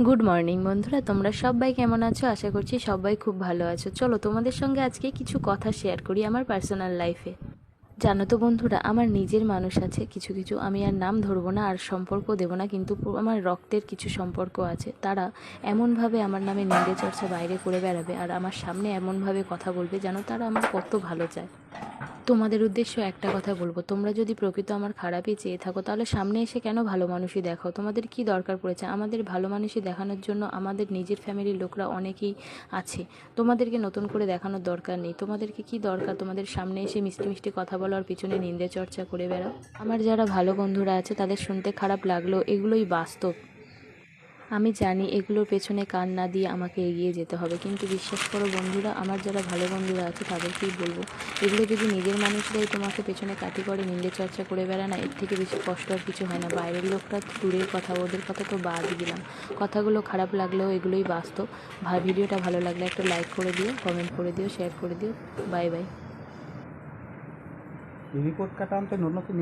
Good morning বন্ধুরা, তোমরা সবাই কেমন আছো? আশা করছি সবাই খুব ভালো আছো। চলো তোমাদের সঙ্গে আজকে কিছু কথা শেয়ার করি আমার পার্সোনাল লাইফে। জানো তো বন্ধুরা, আমার নিজের মানুষ আছে কিছু কিছু, আমি আর নাম ধরবো না আর সম্পর্ক দেবো না, কিন্তু আমার রক্তের কিছু সম্পর্ক আছে। তারা এমনভাবে আমার নামে নিন্দে চর্চা বাইরে করে বেড়াবে আর আমার সামনে এমনভাবে কথা বলবে যেন তারা আমার কত ভালো চায়। তোমাদের উদ্দেশ্য একটা কথা বলবো, তোমরা যদি প্রকৃত আমার খারাপই চেয়ে থাকো তাহলে সামনে এসে কেন ভালো মানুষই দেখাও? তোমাদের কি দরকার পড়েছে? আমাদের ভালো মানুষই দেখানোর জন্য আমাদের নিজের ফ্যামিলির লোকরা অনেকেই আছে। তোমাদেরকে নতুন করে দেখানোর দরকার নেই। তোমাদেরকে কি দরকার তোমাদের সামনে এসে মিষ্টি মিষ্টি কথা বলার পিছনে নিন্দে চর্চা করে বেড়াও? আমার যারা ভালো বন্ধুরা আছে তাদের শুনতে খারাপ লাগলেও এগুলোই বাস্তব। আমি জানি এগুলোর পেছনে কান না দিয়ে আমাকে এগিয়ে যেতে হবে, কিন্তু বিশ্বাস করো বন্ধুরা, আমার যারা ভালো বন্ধুরা আছে তাদেরকেই বলবো, এগুলো যদি নিজের মানুষরাই তোমাকে পেছনে কাটি করে নিন্দে চর্চা করে বেড়ায় না, এর থেকে বেশি কষ্ট আর কিছু হয় না। বাইরের লোকটা তো দূরের কথা, ওদের কথা তো বাদই দিলাম। কথাগুলো খারাপ লাগলেও এগুলোই বাস্তব। ভিডিওটা ভালো লাগলে একটা লাইক করে দিও, কমেন্ট করে দিও, শেয়ার করে দিও। Bye bye. রিপোর্ট কাটা আনতে নতুন